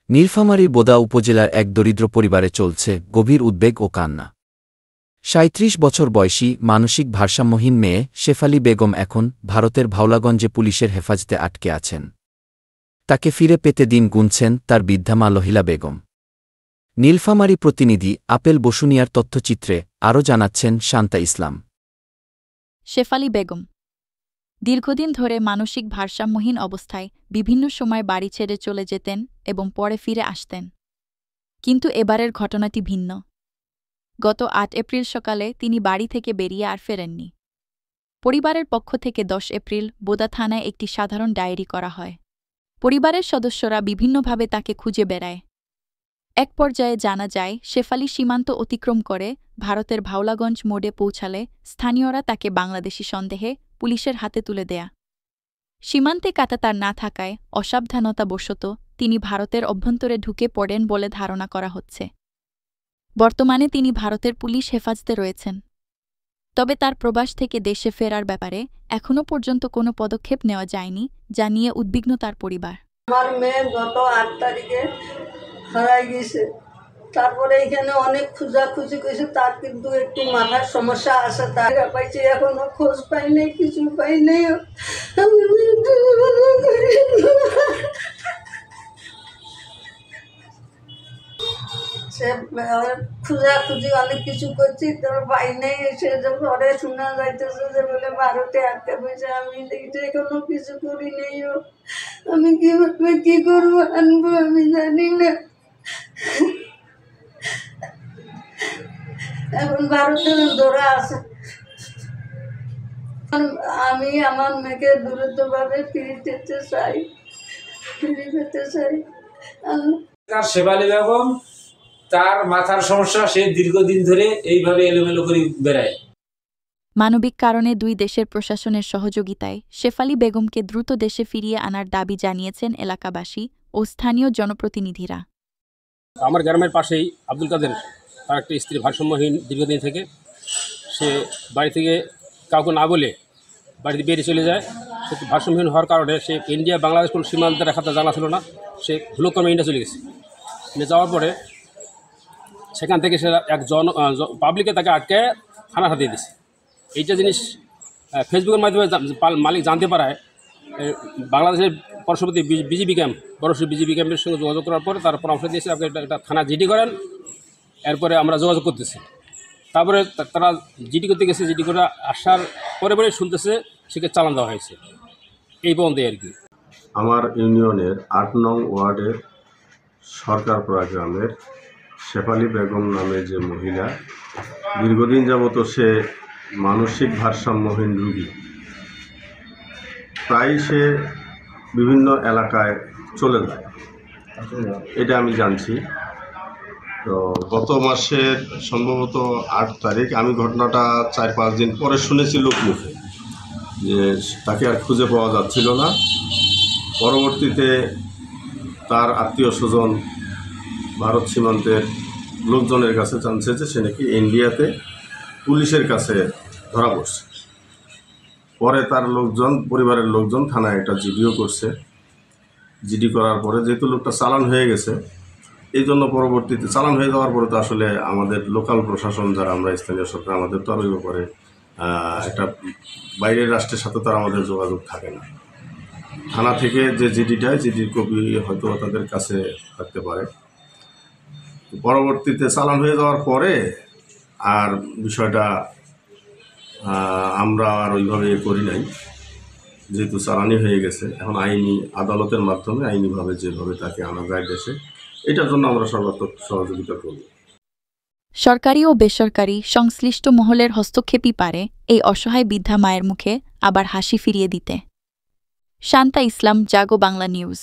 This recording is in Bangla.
নীলফামারীর বোদা উপজেলার এক দরিদ্র পরিবারে চলছে গভীর উদ্বেগ ও কান্না। ৩৭ বছর বয়সী মানসিক ভারসাম্যহীন মেয়ে শেফালী বেগম এখন ভারতের ভাওলাগঞ্জে পুলিশের হেফাজতে আটকে আছেন। তাকে ফিরে পেতে দিন গুনছেন তার বৃদ্ধা মা লহিলা বেগম। নীলফামারী প্রতিনিধি আপেল বসুনিয়ার তথ্যচিত্রে আরও জানাচ্ছেন শান্তা ইসলাম। শেফালী বেগম দীর্ঘদিন ধরে মানসিক ভারসাম্যহীন অবস্থায় বিভিন্ন সময় বাড়ি ছেড়ে চলে যেতেন এবং পরে ফিরে আসতেন। কিন্তু এবারের ঘটনাটি ভিন্ন। গত ৮ এপ্রিল সকালে তিনি বাড়ি থেকে বেরিয়ে আর ফেরেননি। পরিবারের পক্ষ থেকে ১০ এপ্রিল বোদা থানায় একটি সাধারণ ডায়েরি করা হয়। পরিবারের সদস্যরা বিভিন্নভাবে তাকে খুঁজে বেড়ায়। এক পর্যায়ে জানা যায় শেফালী সীমান্ত অতিক্রম করে ভারতের ভাওলাগঞ্জ মোড়ে পৌঁছালে স্থানীয়রা তাকে বাংলাদেশি সন্দেহে পুলিশের হাতে তুলে দেয়া। সীমান্তে কাঁটাতার না থাকায় অসাবধানতাবশত তিনি ভারতের অভ্যন্তরে ঢুকে পড়েন বলে ধারণা করা হচ্ছে। বর্তমানে তিনি ভারতের পুলিশ হেফাজতে রয়েছেন। তবে তার প্রবাস থেকে দেশে ফেরার ব্যাপারে এখনও পর্যন্ত কোনো পদক্ষেপ নেওয়া যায়নি, যা নিয়ে উদ্বিগ্ন তার পরিবার। আমার মেয়ে গত ৮ তারিখে হারাই গেছে। তারপরে এখানে অনেক খোঁজাখুঁজি করেছে, তার কিন্তু একটু মাথার সমস্যা আছে, তার পাইছে, এখনো খোঁজ পাই নাই, কিছু পাই নাই। সে খোঁজাখুঁজি অনেক কিছু করছি, তোর পাই নাই। সে পরে শোনা যাইতেছে যে বলে ভারতে আটকে পয়সা। আমি দেখছি এখনো কিছু করি নেই। আমি কিভাবে কি করবো আনবো আমি জানি না। এখন ভারতের দৌড়া আছে। আমি আমার মেয়েকে দ্রুতভাবে ফিরে পেতে চাই। শেফালী বেগম তার মাথার সমস্যা, সে দীর্ঘদিন ধরে এইভাবে এলোমেলো করে বেড়ায়। মানবিক কারণে দুই দেশের প্রশাসনের সহযোগিতায় শেফালী বেগমকে দ্রুত দেশে ফিরিয়ে আনার দাবি জানিয়েছেন এলাকাবাসী ও স্থানীয় জনপ্রতিনিধিরা। আমার গ্রামের পাশেই আব্দুল কাদের, তার একটি স্ত্রী ভারসাম্যহীন দীর্ঘদিন থেকে। সে বাড়ি থেকে কাউকে না বলে বাড়িতে বেরিয়ে চলে যায়। সে ভারসাম্যহীন হওয়ার কারণে সে ইন্ডিয়া বাংলাদেশ কোনো সীমান্ত রেখাটা জানা ছিল না। সে ভুলক্রমে ইন্ডিয়া চলে গেছে। ইন্ডিয়া যাওয়ার পরে সেখান থেকে সে এক পাবলিকে তাকে আটকে থানার হাতে দিয়েছে। এইটা জিনিস ফেসবুকের মাধ্যমে মালিক জানতে পারায় বাংলাদেশের পার্শ্ববর্তী বিজিবি ক্যাম্প, বড়শি বিজিবি ক্যাম্পের সঙ্গে যোগাযোগ করার পরে তারা পরামর্শ দিয়েছে আপনি এটা থানা জিডি করেন। এরপরে আমরা যোগাযোগ করতেছি। তারপরে তারা জিডি করতে গেছে। জিডি করে আসার পরে পরে শুনতেছে সেকে চালান দেওয়া হয়েছে। এই পর্যন্ত আর কি। আমার ইউনিয়নের ৮ নং ওয়ার্ডের সরকারপাড়া গ্রামের শেফালী বেগম নামে যে মহিলা, দীর্ঘদিন যাবত সে মানসিক ভারসাম্যহীন রোগী। প্রায় সে বিভিন্ন এলাকায় চলে যায়, এটা আমি জানছি। তো গত মাসের সম্ভবত ৮ তারিখ আমি ঘটনাটা ৪-৫ দিন পরে শুনেছি লোকমুখে যে তাকে আর খুঁজে পাওয়া যাচ্ছিল না। পরবর্তীতে তার আত্মীয় স্বজন ভারত সীমান্তের লোকজনের কাছে জানছে যে সে নাকি ইন্ডিয়াতে পুলিশের কাছে ধরা পড়ছে। পরে তার লোকজন, পরিবারের লোকজন থানায় একটা জিডিও করছে। জিডি করার পরে যেহেতু লোকটা চালান হয়ে গেছে, এই জন্য পরবর্তীতে চালান হয়ে যাওয়ার পরে তো আসলে আমাদের লোকাল প্রশাসন যারা আমরা স্থানীয় সরকার, আমাদের তো আর ওই ব্যাপারে একটা বাইরের রাষ্ট্রের সাথে তো আর আমাদের যোগাযোগ থাকে না। থানা থেকে যে জিডিটা, জিডির কপি হয়তো তাদের কাছে থাকতে পারে। পরবর্তীতে চালান হয়ে যাওয়ার পরে আর বিষয়টা আমরা আর ওইভাবে করি নাই, যেহেতু চালানি হয়ে গেছে। এখন আইনি আদালতের মাধ্যমে আইনিভাবে যেভাবে তাকে আনা যায় দেশে, এটার জন্য আমরা সর্বাত্মক সহযোগিতা করব। সরকারি ও বেসরকারি সংশ্লিষ্ট মহলের হস্তক্ষেপই পারে এই অসহায় বৃদ্ধা মায়ের মুখে আবার হাসি ফিরিয়ে দিতে। শান্তা ইসলাম, জাগো বাংলা নিউজ।